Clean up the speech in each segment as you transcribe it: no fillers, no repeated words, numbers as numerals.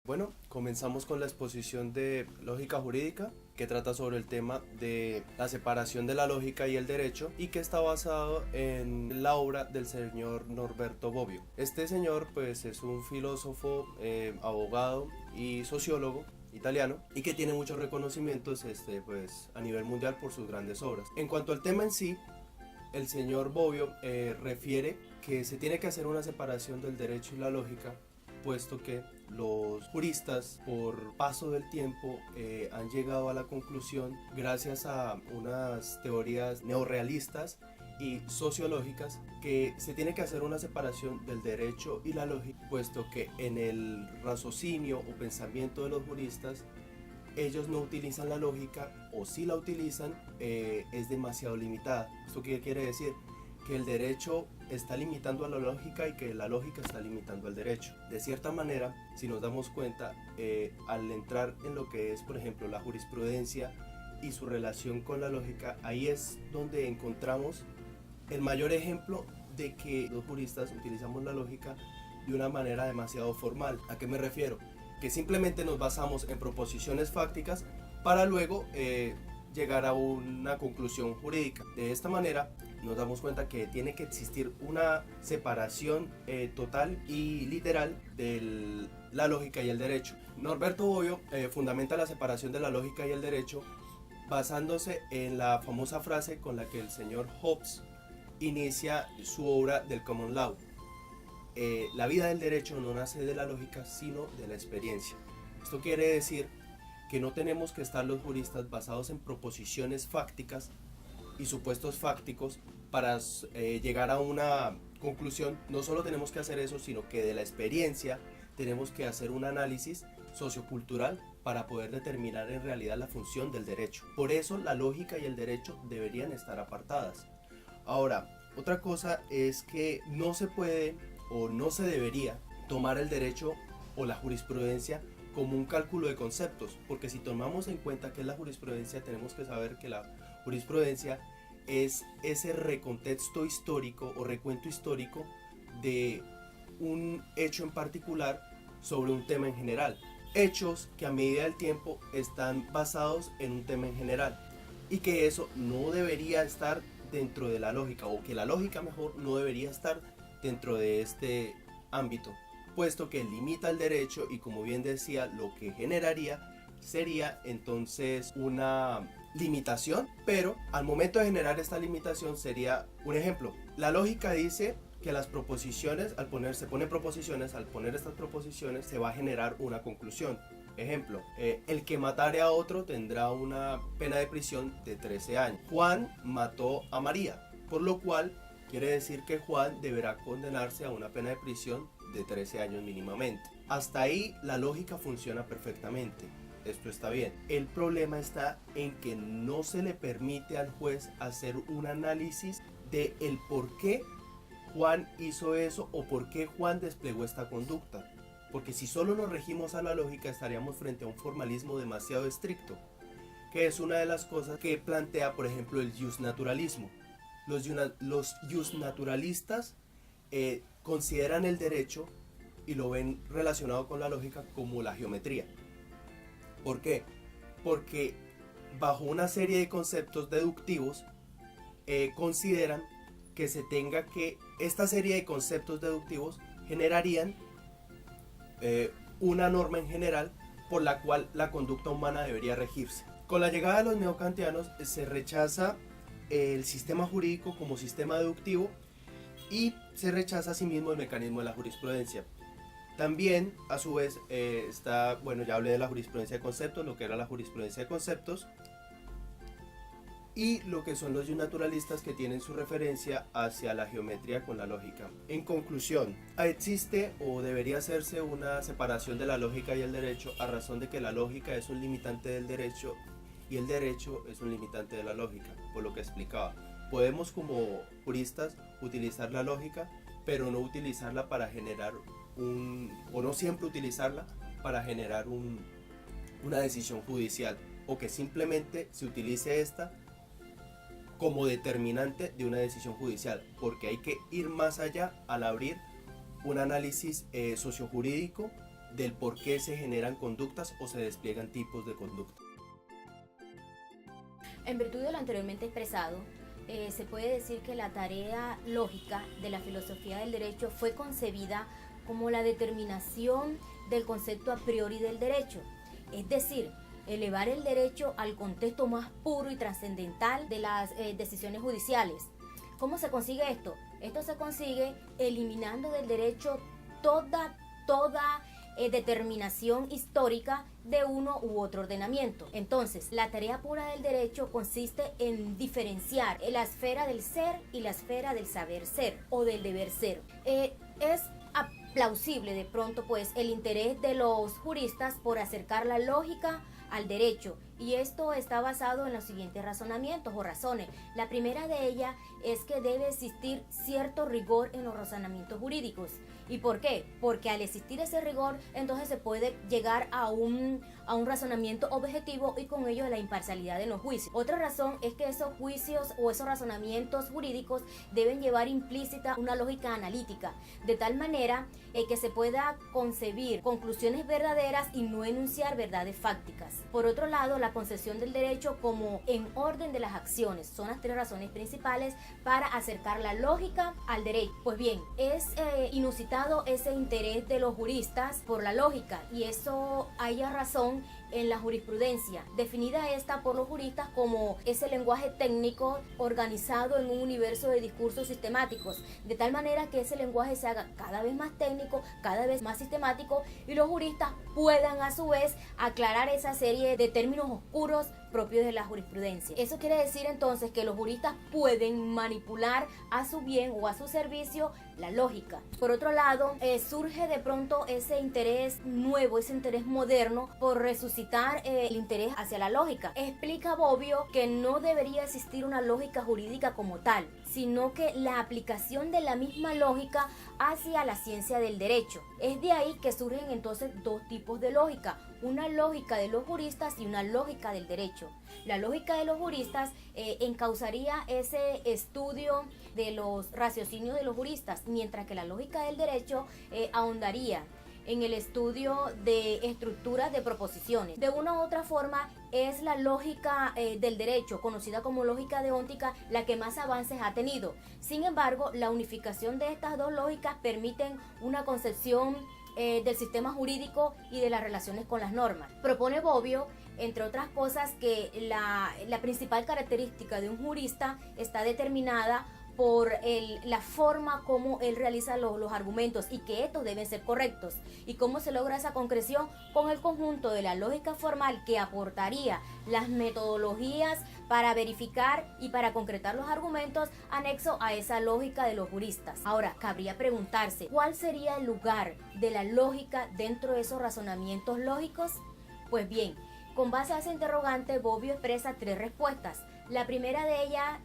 Bueno, comenzamos con la exposición de lógica jurídica, que trata sobre el tema de la separación de la lógica y el derecho y que está basado en la obra del señor Norberto Bobbio. Este señor pues es un filósofo, abogado y sociólogo italiano y que tiene muchos reconocimientos pues, a nivel mundial por sus grandes obras. En cuanto al tema en sí, el señor Bobbio refiere que se tiene que hacer una separación del derecho y la lógica, puesto que los juristas por paso del tiempo han llegado a la conclusión, gracias a unas teorías neorrealistas y sociológicas, que se tiene que hacer una separación del derecho y la lógica, puesto que en el raciocinio o pensamiento de los juristas ellos no utilizan la lógica, o si la utilizan es demasiado limitada. ¿Esto qué quiere decir? Que el derecho está limitando a la lógica y que la lógica está limitando al derecho. De cierta manera, si nos damos cuenta, al entrar en lo que es, por ejemplo, la jurisprudencia y su relación con la lógica, ahí es donde encontramos el mayor ejemplo de que los juristas utilizamos la lógica de una manera demasiado formal. ¿A qué me refiero? Que simplemente nos basamos en proposiciones fácticas para luego llegar a una conclusión jurídica. De esta manera nos damos cuenta que tiene que existir una separación total y literal de la lógica y el derecho. Norberto Bobbio fundamenta la separación de la lógica y el derecho basándose en la famosa frase con la que el señor Hobbes inicia su obra del Common Law. La vida del derecho no nace de la lógica, sino de la experiencia. Esto quiere decir que no tenemos que estar los juristas basados en proposiciones fácticas y supuestos fácticos para llegar a una conclusión. No solo tenemos que hacer eso, sino que de la experiencia tenemos que hacer un análisis sociocultural para poder determinar en realidad la función del derecho. Por eso la lógica y el derecho deberían estar apartadas. Ahora, otra cosa es que no se puede o no se debería tomar el derecho o la jurisprudencia como un cálculo de conceptos, porque si tomamos en cuenta qué es la jurisprudencia, tenemos que saber que la jurisprudencia es ese recontexto histórico o recuento histórico de un hecho en particular sobre un tema en general. Hechos que a medida del tiempo están basados en un tema en general y que eso no debería estar dentro de la lógica, o que la lógica mejor no debería estar dentro de este ámbito, puesto que limita el derecho y, como bien decía, lo que generaría sería entonces una limitación, pero al momento de generar esta limitación sería un ejemplo. La lógica dice que las proposiciones, al poner estas proposiciones se va a generar una conclusión. Ejemplo, el que matare a otro tendrá una pena de prisión de 13 años. Juan mató a María, por lo cual quiere decir que Juan deberá condenarse a una pena de prisión de 13 años mínimamente. Hasta ahí la lógica funciona perfectamente. Esto está bien. El problema está en que no se le permite al juez hacer un análisis de el por qué Juan hizo eso o por qué Juan desplegó esta conducta. Porque si solo nos regimos a la lógica, estaríamos frente a un formalismo demasiado estricto, que es una de las cosas que plantea, por ejemplo, el justnaturalismo. Los justnaturalistas consideran el derecho y lo ven relacionado con la lógica como la geometría. ¿Por qué? Porque bajo una serie de conceptos deductivos consideran que esta serie de conceptos deductivos generarían una norma en general por la cual la conducta humana debería regirse. Con la llegada de los neokantianos se rechaza el sistema jurídico como sistema deductivo y se rechaza asimismo el mecanismo de la jurisprudencia. También, a su vez, ya hablé de la jurisprudencia de conceptos, lo que era la jurisprudencia de conceptos, y lo que son los naturalistas, que tienen su referencia hacia la geometría con la lógica. En conclusión, existe o debería hacerse una separación de la lógica y el derecho, a razón de que la lógica es un limitante del derecho y el derecho es un limitante de la lógica, por lo que explicaba. Podemos como juristas utilizar la lógica, pero no utilizarla para generar o no siempre utilizarla para generar una decisión judicial, o que simplemente se utilice esta como determinante de una decisión judicial, porque hay que ir más allá al abrir un análisis sociojurídico del por qué se generan conductas o se despliegan tipos de conducta. En virtud de lo anteriormente expresado, se puede decir que la tarea lógica de la filosofía del derecho fue concebida como la determinación del concepto a priori del derecho, es decir, elevar el derecho al contexto más puro y trascendental de las decisiones judiciales. ¿Cómo se consigue esto? Esto se consigue eliminando del derecho toda determinación histórica de uno u otro ordenamiento. Entonces, la tarea pura del derecho consiste en diferenciar la esfera del ser y la esfera del saber ser o del deber ser. Es plausible de pronto pues el interés de los juristas por acercar la lógica al derecho, y esto está basado en los siguientes razonamientos o razones. La primera de ellas es que debe existir cierto rigor en los razonamientos jurídicos. ¿Y por qué? Porque al existir ese rigor, entonces se puede llegar a un razonamiento objetivo y con ello a la imparcialidad en los juicios. Otra razón es que esos juicios o esos razonamientos jurídicos deben llevar implícita una lógica analítica, de tal manera que se pueda concebir conclusiones verdaderas y no enunciar verdades fácticas. Por otro lado, la concepción del derecho como en orden de las acciones son las tres razones principales para acercar la lógica al derecho. Pues bien, es inusitado ese interés de los juristas por la lógica, y eso haya razón en la jurisprudencia, definida esta por los juristas como ese lenguaje técnico organizado en un universo de discursos sistemáticos, de tal manera que ese lenguaje se haga cada vez más técnico, cada vez más sistemático, y los juristas puedan a su vez aclarar esa serie de términos oscuros propios de la jurisprudencia. Eso quiere decir entonces que los juristas pueden manipular a su bien o a su servicio la lógica. Por otro lado, surge de pronto ese interés nuevo, ese interés moderno por resucitar el interés hacia la lógica. Explica Bobbio que no debería existir una lógica jurídica como tal, sino que la aplicación de la misma lógica hacia la ciencia del derecho. Es de ahí que surgen entonces dos tipos de lógica, una lógica de los juristas y una lógica del derecho. La lógica de los juristas encauzaría ese estudio de los raciocinios de los juristas, mientras que la lógica del derecho ahondaría en el estudio de estructuras de proposiciones. De una u otra forma, es la lógica del derecho, conocida como lógica deóntica, la que más avances ha tenido. Sin embargo, la unificación de estas dos lógicas permiten una concepción del sistema jurídico y de las relaciones con las normas. Propone Bobbio, entre otras cosas, que la principal característica de un jurista está determinada por la forma como él realiza los argumentos, y que estos deben ser correctos. ¿Y cómo se logra esa concreción? Con el conjunto de la lógica formal que aportaría las metodologías para verificar y para concretar los argumentos anexo a esa lógica de los juristas. Ahora, cabría preguntarse, ¿cuál sería el lugar de la lógica dentro de esos razonamientos lógicos? Pues bien, con base a ese interrogante, Bobbio expresa tres respuestas. La primera de ellas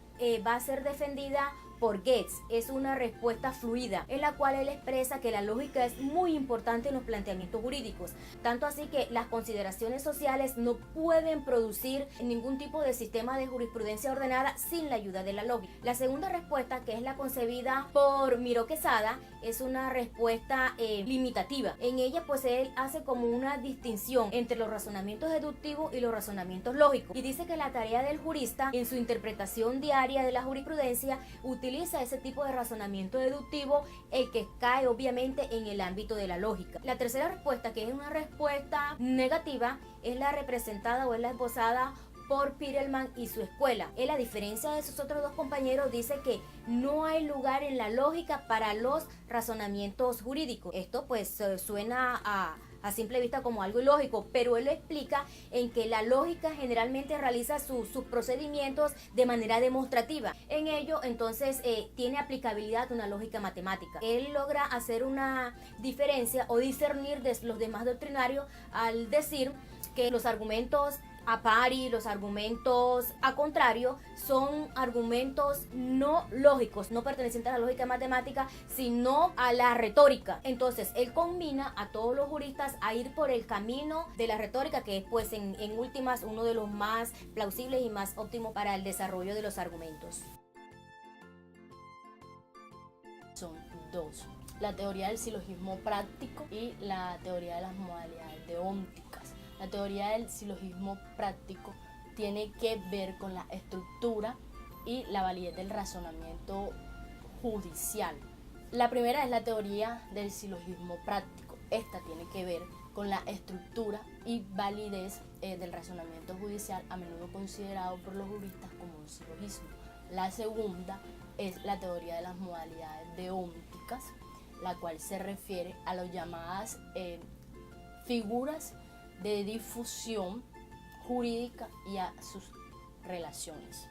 va a ser defendida por Goetz. Es una respuesta fluida en la cual él expresa que la lógica es muy importante en los planteamientos jurídicos, tanto así que las consideraciones sociales no pueden producir ningún tipo de sistema de jurisprudencia ordenada sin la ayuda de la lógica. La segunda respuesta, que es la concebida por Miró Quesada, es una respuesta limitativa. En ella pues él hace como una distinción entre los razonamientos deductivos y los razonamientos lógicos, y dice que la tarea del jurista en su interpretación diaria de la jurisprudencia utiliza ese tipo de razonamiento deductivo, el que cae obviamente en el ámbito de la lógica. La tercera respuesta, que es una respuesta negativa, es la representada o es la esbozada por Perelman y su escuela. Él, a diferencia de sus otros dos compañeros, dice que no hay lugar en la lógica para los razonamientos jurídicos. Esto pues suena a simple vista como algo ilógico, pero él lo explica en que la lógica generalmente realiza sus procedimientos de manera demostrativa. En ello, entonces, tiene aplicabilidad una lógica matemática. Él logra hacer una diferencia o discernir de los demás doctrinarios al decir que los argumentos a pari, los argumentos a contrario, son argumentos no lógicos, no pertenecientes a la lógica matemática, sino a la retórica. Entonces, él combina a todos los juristas a ir por el camino de la retórica, que es pues en últimas uno de los más plausibles y más óptimos para el desarrollo de los argumentos. Son dos. la teoría del silogismo práctico y la teoría de las modalidades deónticas. La teoría del silogismo práctico tiene que ver con la estructura y la validez del razonamiento judicial. La primera es la teoría del silogismo práctico. Esta tiene que ver con la estructura y validez del razonamiento judicial, a menudo considerado por los juristas como un silogismo. La segunda es la teoría de las modalidades deónticas, la cual se refiere a las llamadas figuras de difusión jurídica y a sus relaciones.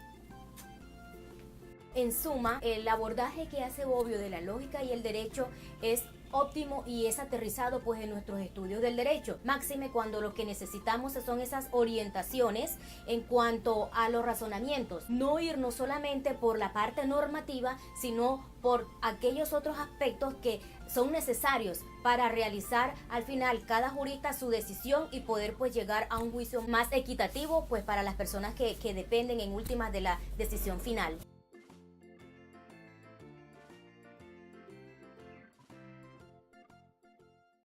En suma, el abordaje que hace Bobbio de la lógica y el derecho es óptimo y es aterrizado pues en nuestros estudios del derecho, máxime cuando lo que necesitamos son esas orientaciones en cuanto a los razonamientos, no irnos solamente por la parte normativa, sino por aquellos otros aspectos que son necesarios para realizar al final cada jurista su decisión y poder pues llegar a un juicio más equitativo pues para las personas que dependen en últimas de la decisión final.